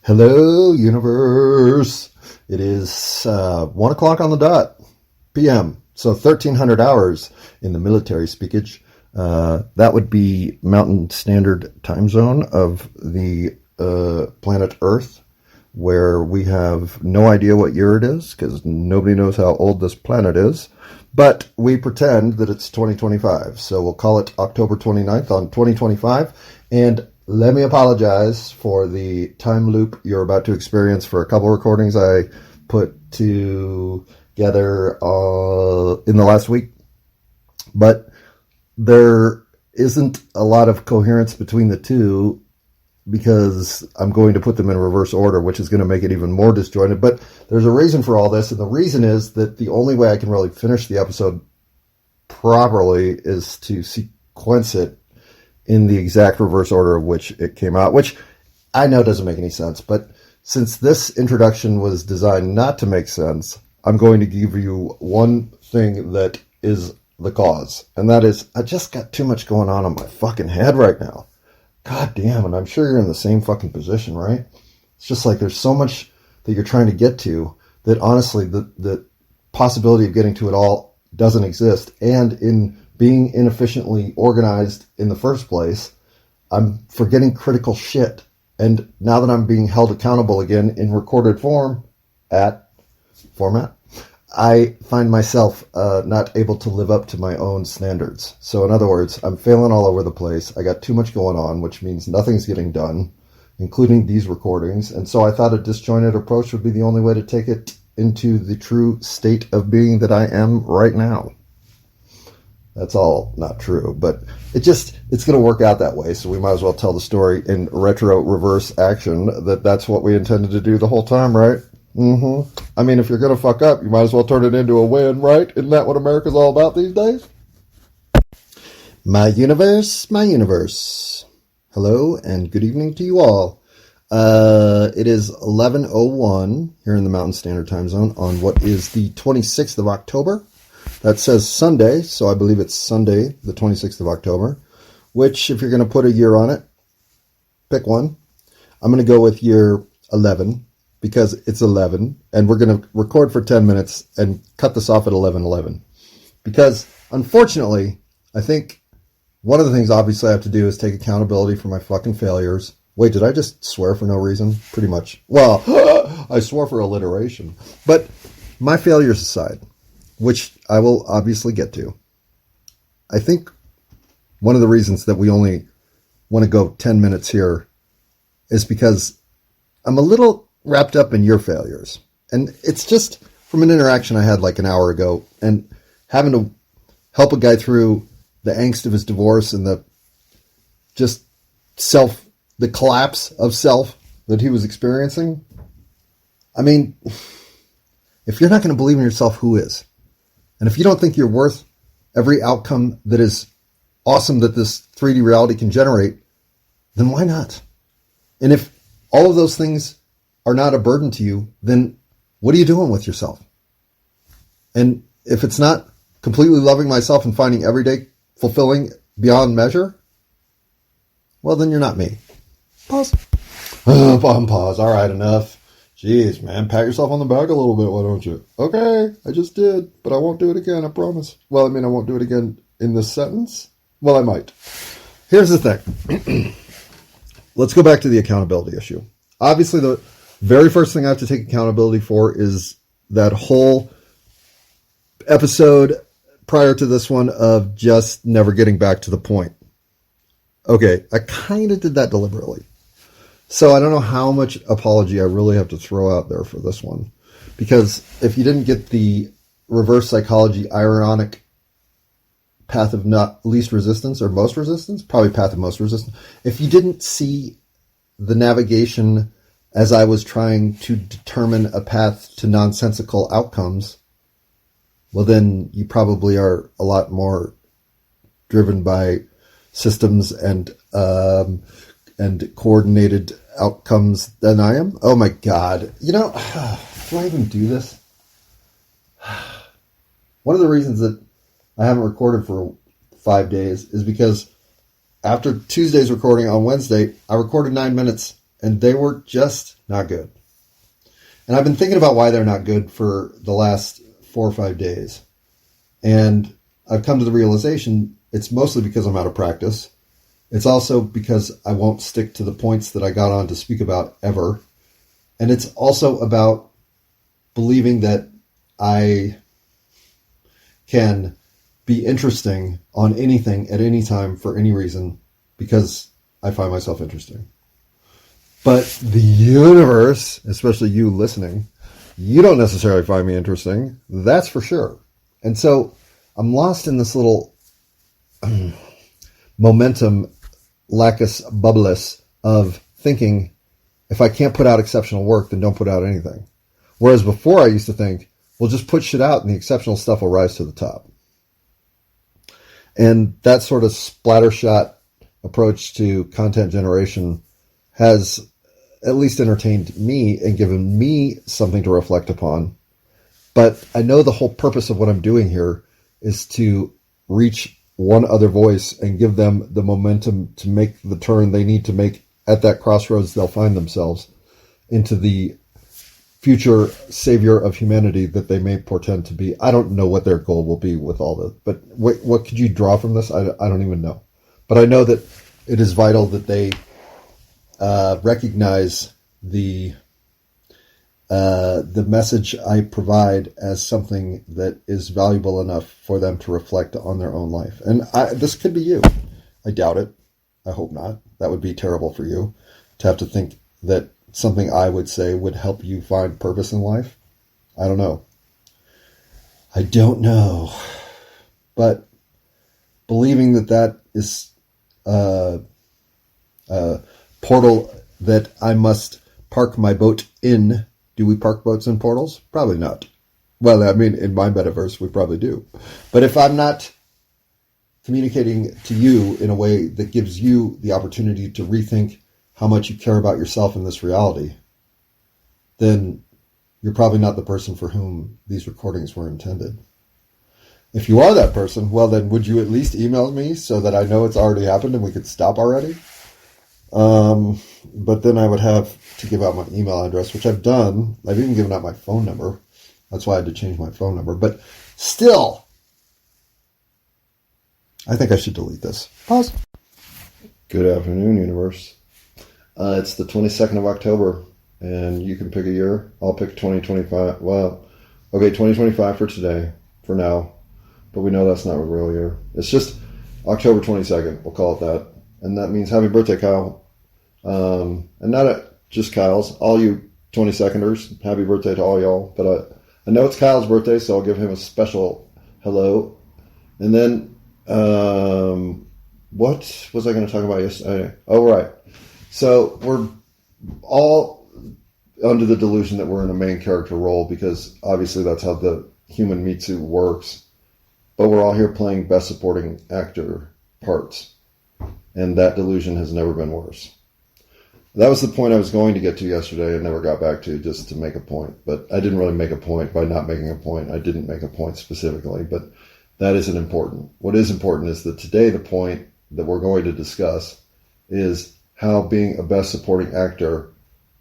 Hello, universe. It is 1 o'clock on the dot p.m. So 1300 hours in the military speakage. That would be Mountain Standard Time Zone of the planet Earth, where we have no idea what year it is because nobody knows how old this planet is. But we pretend that it's 2025. So we'll call it October 29th on 2025. And let me apologize for the time loop you're about to experience for a couple recordings I put together in the last week. But there isn't a lot of coherence between the two because I'm going to put them in reverse order, which is going to make it even more disjointed. But there's a reason for all this, and the reason is that the only way I can really finish the episode properly is to sequence it in the exact reverse order of which it came out, which I know doesn't make any sense. But since this introduction was designed not to make sense, I'm going to give you one thing that is the cause. And that is, I just got too much going on my fucking head right now. God damn, and I'm sure you're in the same fucking position, right? It's just like there's so much that you're trying to get to that honestly, the possibility of getting to it all doesn't exist. And in being inefficiently organized in the first place, I'm forgetting critical shit. And now that I'm being held accountable again in recorded format, I find myself not able to live up to my own standards. So in other words, I'm failing all over the place. I got too much going on, which means nothing's getting done, including these recordings. And so I thought a disjointed approach would be the only way to take it into the true state of being that I am right now. That's all not true, but it's going to work out that way. So we might as well tell the story in retro reverse action that's what we intended to do the whole time, right? I mean, if you're going to fuck up, you might as well turn it into a win, right? Isn't that what America's all about these days? My universe, my universe. Hello and good evening to you all. It is 11:01 here in the Mountain Standard Time Zone on what is the 26th of October. That says Sunday, so I believe it's Sunday, the 26th of October, which, if you're going to put a year on it, pick one. I'm going to go with year 11, because it's 11, and we're going to record for 10 minutes and cut this off at 11:11. Because, unfortunately, I think one of the things, obviously, I have to do is take accountability for my fucking failures. Wait, did I just swear for no reason? Pretty much. Well, I swore for alliteration. But my failures aside, which I will obviously get to, I think one of the reasons that we only want to go 10 minutes here is because I'm a little wrapped up in your failures. And it's just from an interaction I had like an hour ago and having to help a guy through the angst of his divorce and the collapse of self that he was experiencing. I mean, if you're not going to believe in yourself, who is? And if you don't think you're worth every outcome that is awesome that this 3D reality can generate, then why not? And if all of those things are not a burden to you, then what are you doing with yourself? And if it's not completely loving myself and finding every day fulfilling beyond measure, well, then you're not me. Pause. Pause. All right, enough. Jeez, man, pat yourself on the back a little bit, why don't you? Okay, I just did, but I won't do it again, I promise. Well, I mean, I won't do it again in this sentence. Well, I might. Here's the thing. Let's go back to the accountability issue. Obviously, the very first thing I have to take accountability for is that whole episode prior to this one of just never getting back to the point. Okay, I kind of did that deliberately. So I don't know how much apology I really have to throw out there for this one. Because if you didn't get the reverse psychology ironic path of not least resistance or most resistance, probably path of most resistance. If you didn't see the navigation as I was trying to determine a path to nonsensical outcomes, well then you probably are a lot more driven by systems and coordinated outcomes than I am. Oh my God. You know, do I even do this? One of the reasons that I haven't recorded for 5 days is because after Tuesday's recording on Wednesday, I recorded 9 minutes and they were just not good. And I've been thinking about why they're not good for the last 4 or 5 days. And I've come to the realization it's mostly because I'm out of practice. It's also because I won't stick to the points that I got on to speak about ever. And it's also about believing that I can be interesting on anything at any time for any reason because I find myself interesting. But the universe, especially you listening, you don't necessarily find me interesting. That's for sure. And so I'm lost in this little momentum lacus bubblis of thinking if I can't put out exceptional work, then don't put out anything. Whereas before I used to think, well, just put shit out and the exceptional stuff will rise to the top. And that sort of splattershot approach to content generation has at least entertained me and given me something to reflect upon. But I know the whole purpose of what I'm doing here is to reach one other voice and give them the momentum to make the turn they need to make at that crossroads they'll find themselves into the future savior of humanity that they may portend to be. I don't know what their goal will be with all this, but what could you draw from this? I don't even know. But I know that it is vital that they recognize the message I provide as something that is valuable enough for them to reflect on their own life. And this could be you. I doubt it. I hope not. That would be terrible for you to have to think that something I would say would help you find purpose in life. I don't know. I don't know. But believing that is a portal that I must park my boat in. Do we park boats in portals? Probably not. Well, I mean, in my metaverse, we probably do. But if I'm not communicating to you in a way that gives you the opportunity to rethink how much you care about yourself in this reality, then you're probably not the person for whom these recordings were intended. If you are that person, well, then would you at least email me so that I know it's already happened and we could stop already? But then I would have to give out my email address, which I've done. I've even given out my phone number. That's why I had to change my phone number. But still, I think I should delete this. Pause. Good afternoon, universe. It's the 22nd of October, and you can pick a year. I'll pick 2025. Well, okay, 2025 for today, for now. But we know that's not a real year. It's just October 22nd. We'll call it that. And that means happy birthday, Kyle. And not just Kyle's, all you 22nders. Happy birthday to all y'all. But I know it's Kyle's birthday, so I'll give him a special hello. And then, what was I going to talk about yesterday? Oh, right. So we're all under the delusion that we're in a main character role because obviously that's how the human Mitsu works. But we're all here playing best supporting actor parts. And that delusion has never been worse. That was the point I was going to get to yesterday and never got back to, just to make a point. But I didn't really make a point by not making a point. I didn't make a point specifically, but that isn't important. What is important is that today the point that we're going to discuss is how being a best supporting actor,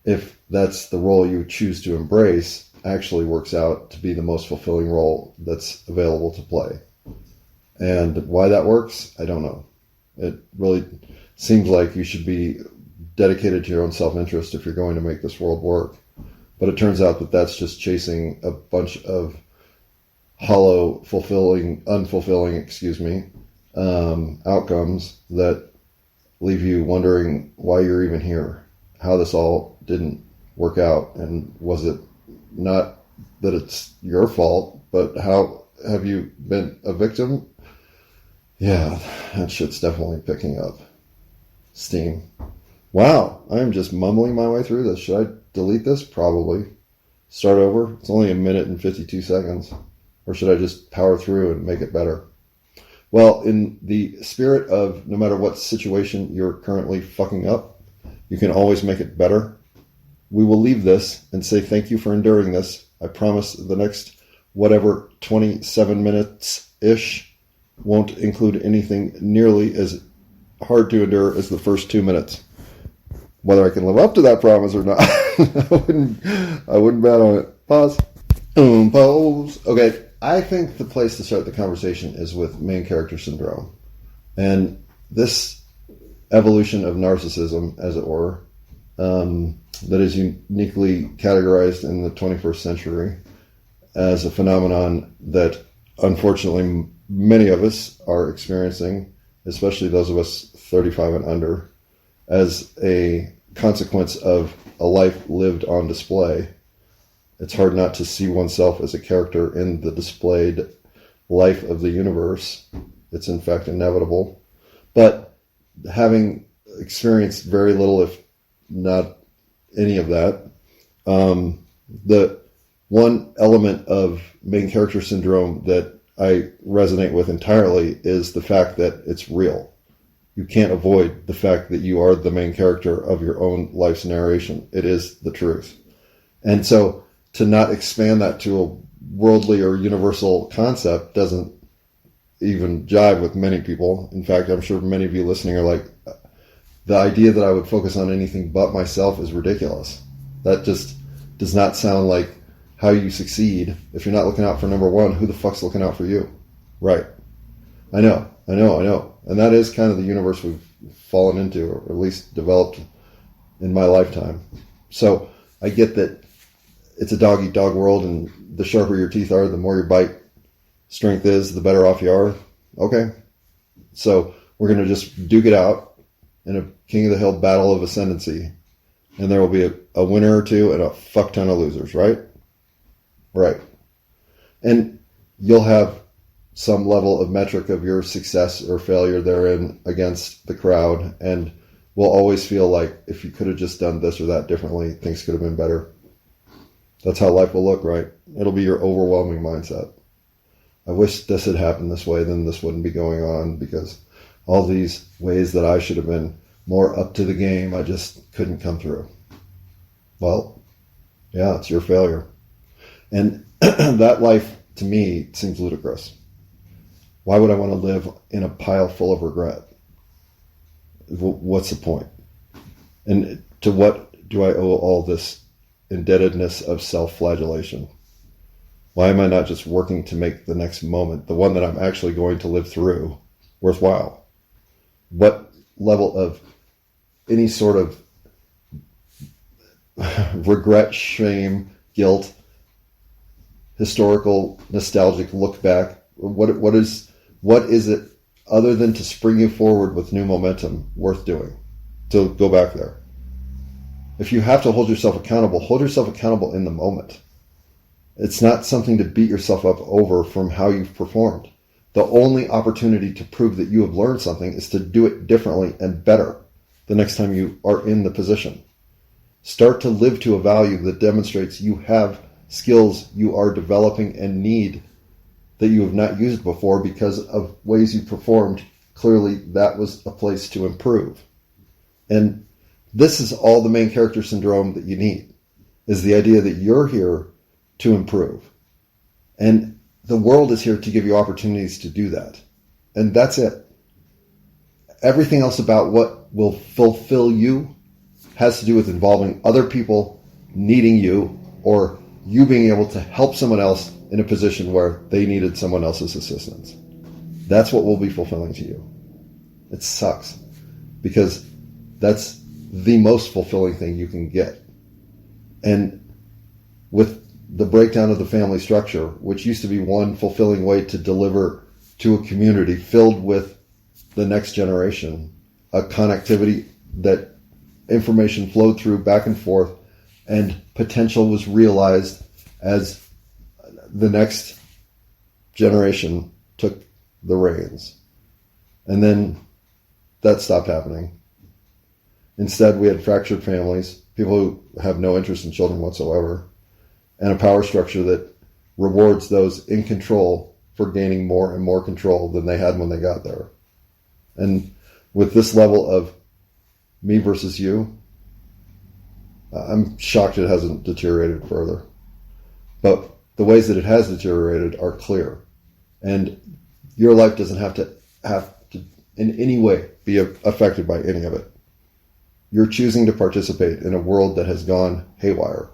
if that's the role you choose to embrace, actually works out to be the most fulfilling role that's available to play. And why that works, I don't know. It really seems like you should be dedicated to your own self-interest if you're going to make this world work. But it turns out that that's just chasing a bunch of hollow, unfulfilling, outcomes that leave you wondering why you're even here, how this all didn't work out, and was it not that it's your fault, but how have you been a victim? Yeah, that shit's definitely picking up steam. Wow, I'm just mumbling my way through this. Should I delete this? Probably. Start over? It's only 1 minute and 52 seconds. Or should I just power through and make it better? Well, in the spirit of no matter what situation you're currently fucking up, you can always make it better. We will leave this and say thank you for enduring this. I promise the next whatever 27 minutes-ish won't include anything nearly as hard to endure as the first 2 minutes. Whether I can live up to that promise or not, I wouldn't bet on it. Pause. Pose. Okay, I think the place to start the conversation is with main character syndrome. And this evolution of narcissism, as it were, that is uniquely categorized in the 21st century as a phenomenon that unfortunately many of us are experiencing, especially those of us 35 and under, as a consequence of a life lived on display. It's hard not to see oneself as a character in the displayed life of the universe. It's in fact inevitable. But having experienced very little, if not any of that, the one element of main character syndrome that I resonate with entirely is the fact that it's real. You can't avoid the fact that you are the main character of your own life's narration. It is the truth. And so to not expand that to a worldly or universal concept doesn't even jive with many people. In fact, I'm sure many of you listening are like, the idea that I would focus on anything but myself is ridiculous. That just does not sound like how you succeed. If you're not looking out for number one, who the fuck's looking out for you? Right. I know. And that is kind of the universe we've fallen into, or at least developed in my lifetime. So I get that it's a dog-eat-dog world, and the sharper your teeth are, the more your bite strength is, the better off you are. Okay. So we're going to just duke it out in a king of the hill battle of ascendancy. And there will be a winner or two and a fuck ton of losers, right? Right. And you'll have some level of metric of your success or failure therein against the crowd, and will always feel like if you could have just done this or that differently, things could have been better. That's how life will look, right? It'll be your overwhelming mindset. I wish this had happened this way, then this wouldn't be going on, because all these ways that I should have been more up to the game, I just couldn't come through. Well, yeah, it's your failure. And that life, to me, seems ludicrous. Why would I want to live in a pile full of regret? What's the point? And to what do I owe all this indebtedness of self-flagellation? Why am I not just working to make the next moment, the one that I'm actually going to live through, worthwhile? What level of any sort of regret, shame, guilt, historical, nostalgic look back, what is it other than to spring you forward with new momentum worth doing to go back there? If you have to hold yourself accountable in the moment. It's not something to beat yourself up over from how you've performed. The only opportunity to prove that you have learned something is to do it differently and better the next time you are in the position. Start to live to a value that demonstrates you have skills you are developing and need that you have not used before because of ways you performed. Clearly, that was a place to improve. And this is all the main character syndrome that you need, is the idea that you're here to improve. And the world is here to give you opportunities to do that. And that's it. Everything else about what will fulfill you has to do with involving other people needing you, or you being able to help someone else in a position where they needed someone else's assistance. That's what will be fulfilling to you. It sucks, because that's the most fulfilling thing you can get. And with the breakdown of the family structure, which used to be one fulfilling way to deliver to a community filled with the next generation, a connectivity that information flowed through back and forth, and potential was realized as the next generation took the reins. And then that stopped happening. Instead, we had fractured families, people who have no interest in children whatsoever, and a power structure that rewards those in control for gaining more and more control than they had when they got there. And with this level of me versus you, I'm shocked it hasn't deteriorated further. But the ways that it has deteriorated are clear. And your life doesn't have to in any way be affected by any of it. you're choosing to participate in a world that has gone haywire.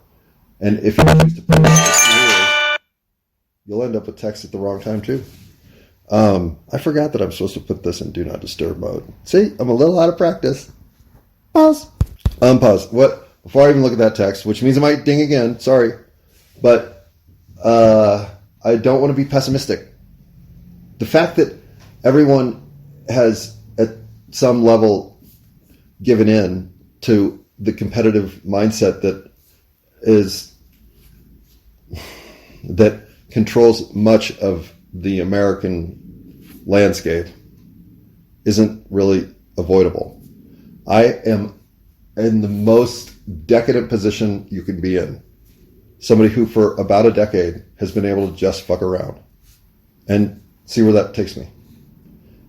And if you choose to play that, you'll end up with text at the wrong time too. I forgot that I'm supposed to put this in Do Not Disturb mode. See, I'm a little out of practice. Pause. Unpause. What? Before I even look at that text, which means it might ding again. Sorry. But I don't want to be pessimistic. The fact that everyone has at some level given in to the competitive mindset that controls much of the American landscape isn't really avoidable. I am in the most decadent position you can be in. Somebody who for about a decade has been able to just fuck around and see where that takes me,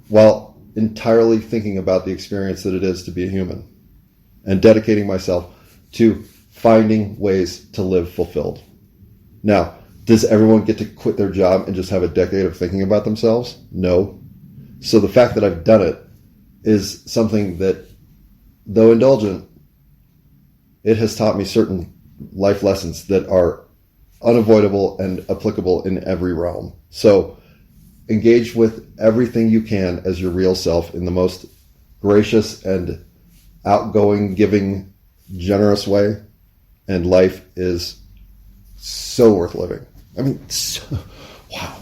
while entirely thinking about the experience that it is to be a human and dedicating myself to finding ways to live fulfilled. Now, does everyone get to quit their job and just have a decade of thinking about themselves? No. So the fact that I've done it is something that, though indulgent, it has taught me certain life lessons that are unavoidable and applicable in every realm. So engage with everything you can as your real self in the most gracious and outgoing, giving, generous way, and life is so worth living. I mean, wow.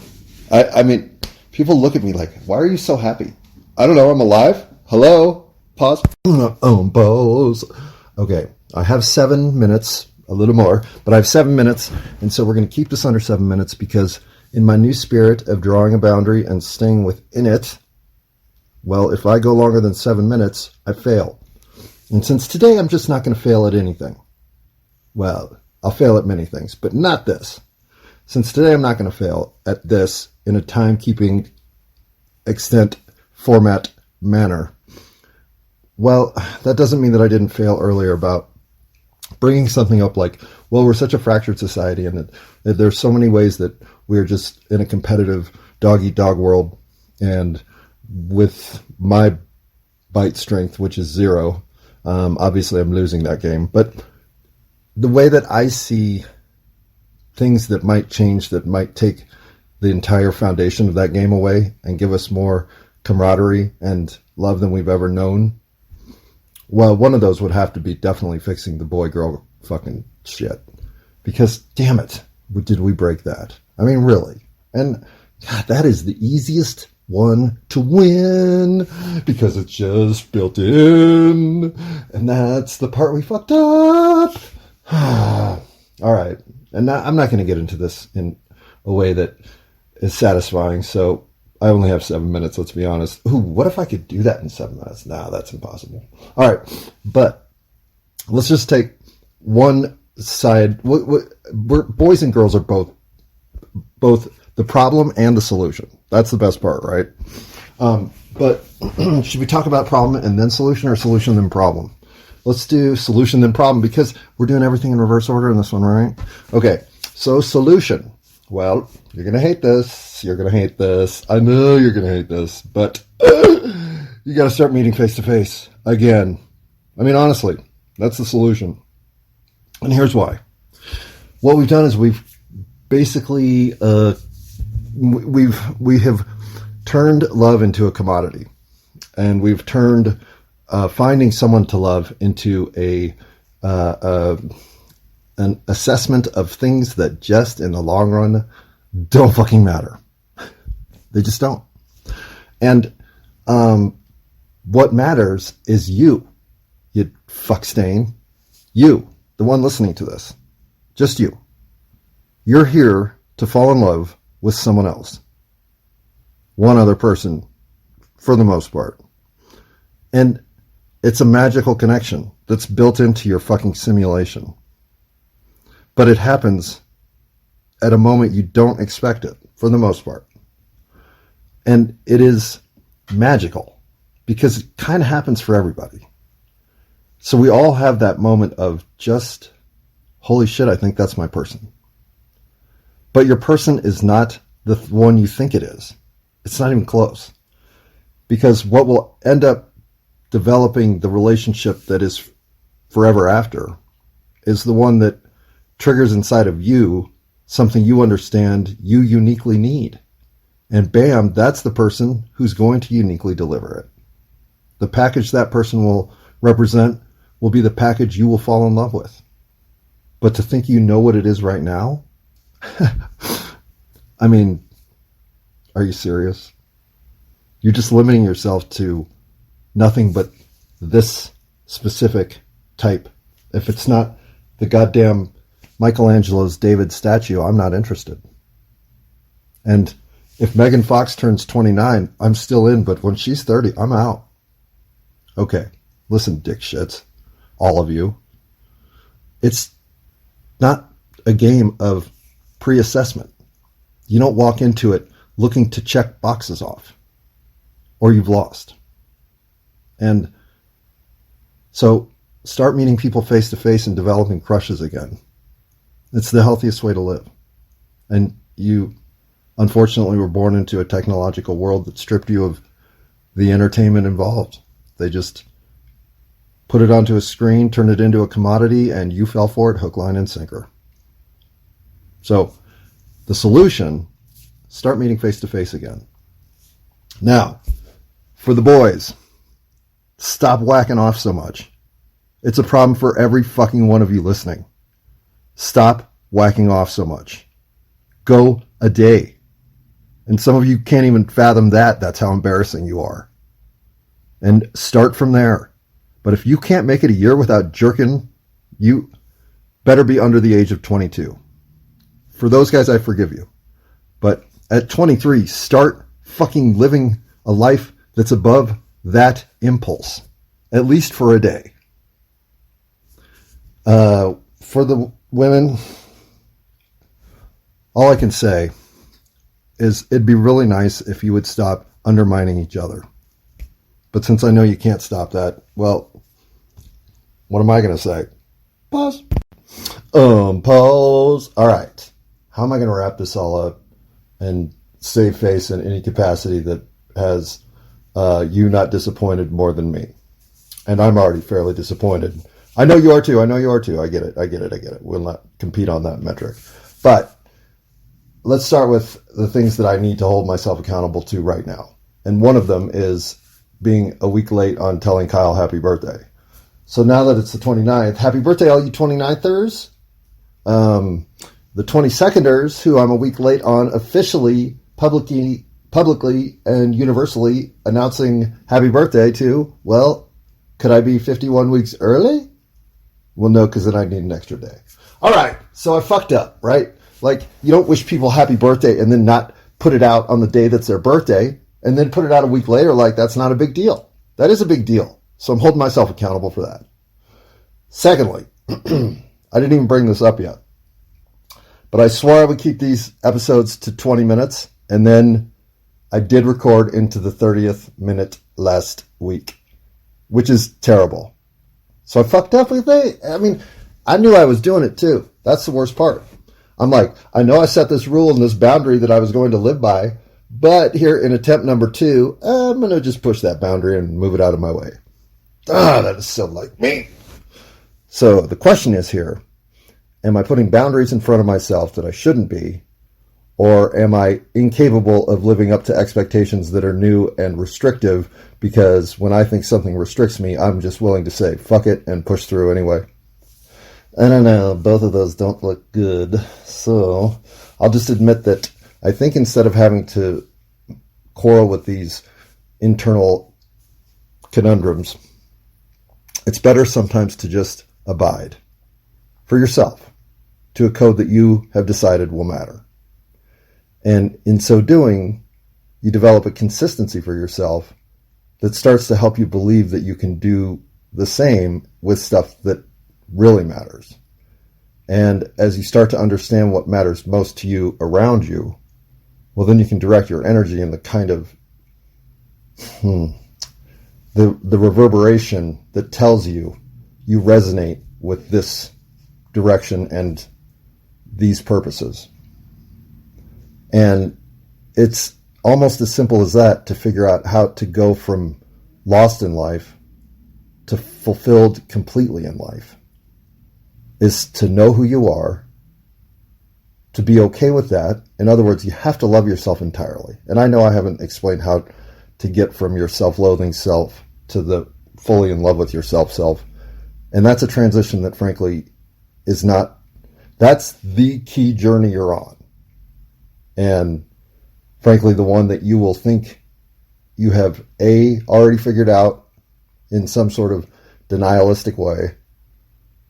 I mean, people look at me like, why are you so happy? I don't know, I'm alive. Hello? Pause. Pause. Okay, I have 7 minutes, a little more, but I have 7 minutes, and so we're going to keep this under 7 minutes because in my new spirit of drawing a boundary and staying within it, well, if I go longer than 7 minutes, I fail. And since today I'm just not going to fail at anything. Well, I'll fail at many things, but not this. Since today I'm not going to fail at this in a timekeeping, extent, format, manner. Well, that doesn't mean that I didn't fail earlier about bringing something up like, well, we're such a fractured society and that there's so many ways that we're just in a competitive dog-eat-dog world. And with my bite strength, which is 0, obviously I'm losing that game. But the way that I see things that might change, that might take the entire foundation of that game away and give us more camaraderie and love than we've ever known, well, one of those would have to be definitely fixing the boy-girl fucking shit. Because, damn it, did we break that? I mean, really. And, God, that is the easiest one to win because it's just built in. And that's the part we fucked up. All right. And now, I'm not going to get into this in a way that is satisfying. So I only have 7 minutes, let's be honest. Ooh, what if I could do that in 7 minutes? Nah, that's impossible. All right. But let's just take one side. Boys and girls are both the problem and the solution. That's the best part, right? But should we talk about problem and then solution, or solution then problem? Let's do solution then problem because we're doing everything in reverse order in this one, right? Okay, so solution. Well, you're going to hate this. You're going to hate this. I know you're going to hate this, but you got to start meeting face to face again. I mean, honestly, that's the solution. And here's why. What we've done is we've basically, we have turned love into a commodity, and we've turned finding someone to love into an assessment of things that just in the long run don't fucking matter. They just don't. And what matters is you fuck stain. You, the one listening to this. Just you. You're here to fall in love with someone else. One other person, for the most part. And it's a magical connection that's built into your fucking simulation. But it happens at a moment you don't expect it, for the most part. And it is magical because it kind of happens for everybody. So we all have that moment of just, holy shit, I think that's my person. But your person is not the one you think it is. It's not even close. Because what will end up developing the relationship that is forever after is the one that triggers inside of you something you understand you uniquely need. And bam, that's the person who's going to uniquely deliver it. The package that person will represent will be the package you will fall in love with. But to think you know what it is right now? I mean, are you serious? You're just limiting yourself to nothing but this specific type. If it's not the goddamn Michelangelo's David statue, I'm not interested. And if Megan Fox turns 29, I'm still in, but when she's 30, I'm out. Okay, listen, dick shits, all of you. It's not a game of pre-assessment. You don't walk into it looking to check boxes off, or you've lost. And so start meeting people face to face and developing crushes again. It's the healthiest way to live. And you, unfortunately, were born into a technological world that stripped you of the entertainment involved. They just put it onto a screen, turned it into a commodity, and you fell for it hook, line, and sinker. So the solution, start meeting face to face again. Now, for the boys, stop whacking off so much. It's a problem for every fucking one of you listening. Stop whacking off so much. Go a day. And some of you can't even fathom that. That's how embarrassing you are. And start from there. But if you can't make it a year without jerking, you better be under the age of 22. For those guys, I forgive you. But at 23, start fucking living a life that's above that impulse, at least for a day. For the women, all I can say is it'd be really nice if you would stop undermining each other. But since I know you can't stop that, well, what am I going to say? Pause. Pause. All right. How am I going to wrap this all up and save face in any capacity that has you not disappointed more than me? And I'm already fairly disappointed. I know you are too. I know you are too. I get it. We'll not compete on that metric. But let's start with the things that I need to hold myself accountable to right now. And one of them is being a week late on telling Kyle happy birthday. So now that it's the 29th, happy birthday, all you 29thers. The 22nders, who I'm a week late on officially, publicly, and universally announcing happy birthday to, well, could I be 51 weeks early? Well, no, because then I need an extra day. All right, so I fucked up, right? Like, you don't wish people happy birthday and then not put it out on the day that's their birthday and then put it out a week later like that's not a big deal. That is a big deal. So I'm holding myself accountable for that. Secondly, I didn't even bring this up yet, but I swore I would keep these episodes to 20 minutes, and then I did record into the 30th minute last week, which is terrible. So I fucked up with it. I mean, I knew I was doing it too. That's the worst part. I'm like, I know I set this rule and this boundary that I was going to live by, but here in attempt number 2, I'm going to just push that boundary and move it out of my way. That is so like me. So the question is here, am I putting boundaries in front of myself that I shouldn't be, or am I incapable of living up to expectations that are new and restrictive because when I think something restricts me, I'm just willing to say, fuck it, and push through anyway? I don't know. Both of those don't look good. So I'll just admit that I think instead of having to quarrel with these internal conundrums, it's better sometimes to just abide for yourself to a code that you have decided will matter. And in so doing, you develop a consistency for yourself that starts to help you believe that you can do the same with stuff that really matters. And as you start to understand what matters most to you around you, well, then you can direct your energy in the kind of the reverberation that tells you resonate with this direction and these purposes. And it's almost as simple as that to figure out how to go from lost in life to fulfilled completely in life is to know who you are, to be okay with that. In other words, you have to love yourself entirely. And I know I haven't explained how to get from your self-loathing self to the fully in love with yourself self. And that's a transition that, frankly, is not, that's the key journey you're on. And frankly, the one that you will think you have already figured out in some sort of denialistic way,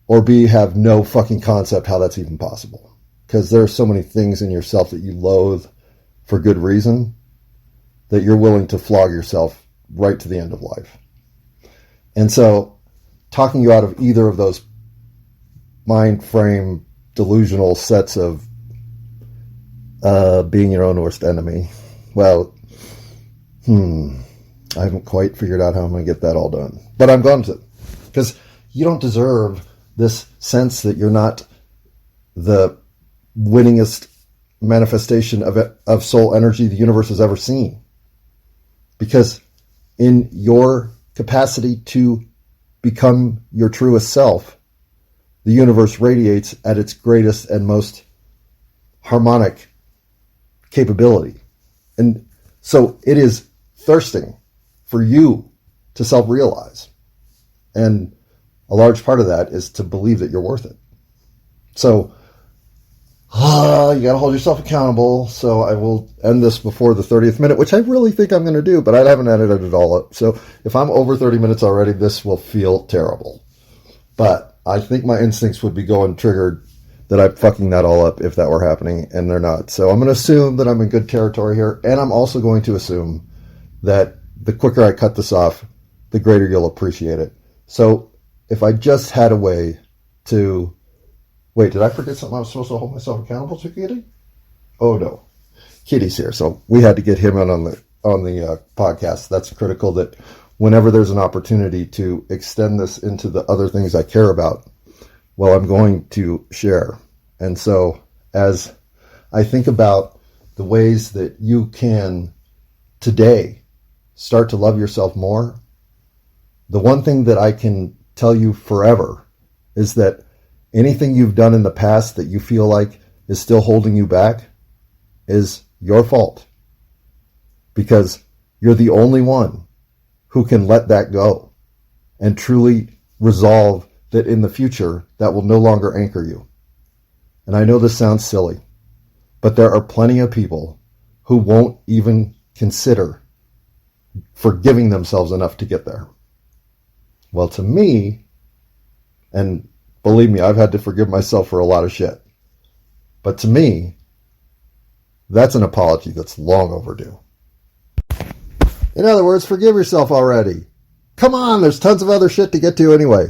or B, have no fucking concept how that's even possible. Because there are so many things in yourself that you loathe for good reason that you're willing to flog yourself right to the end of life. And so talking you out of either of those mind frame delusional sets of being your own worst enemy, well, I haven't quite figured out how I'm going to get that all done. But I'm going to. Because you don't deserve this sense that you're not the winningest manifestation of soul energy the universe has ever seen. Because in your capacity to become your truest self, the universe radiates at its greatest and most harmonic capability. And so it is thirsting for you to self-realize. And a large part of that is to believe that you're worth it. So you got to hold yourself accountable. So I will end this before the 30th minute, which I really think I'm going to do, but I haven't edited it all up. So if I'm over 30 minutes already, this will feel terrible. But I think my instincts would be going triggered that I'm fucking that all up if that were happening, and they're not. So I'm going to assume that I'm in good territory here, and I'm also going to assume that the quicker I cut this off, the greater you'll appreciate it. So if I just had a way to... Wait, did I forget something I was supposed to hold myself accountable to, Kitty? Oh, no. Kitty's here, so we had to get him in on the podcast. That's critical, that whenever there's an opportunity to extend this into the other things I care about, well, I'm going to share. And so as I think about the ways that you can today start to love yourself more, the one thing that I can tell you forever is that anything you've done in the past that you feel like is still holding you back is your fault. Because you're the only one who can let that go and truly resolve that in the future that will no longer anchor you. And I know this sounds silly, but there are plenty of people who won't even consider forgiving themselves enough to get there. Well, to me, and believe me, I've had to forgive myself for a lot of shit. But to me, that's an apology that's long overdue. In other words, forgive yourself already. Come on, there's tons of other shit to get to anyway.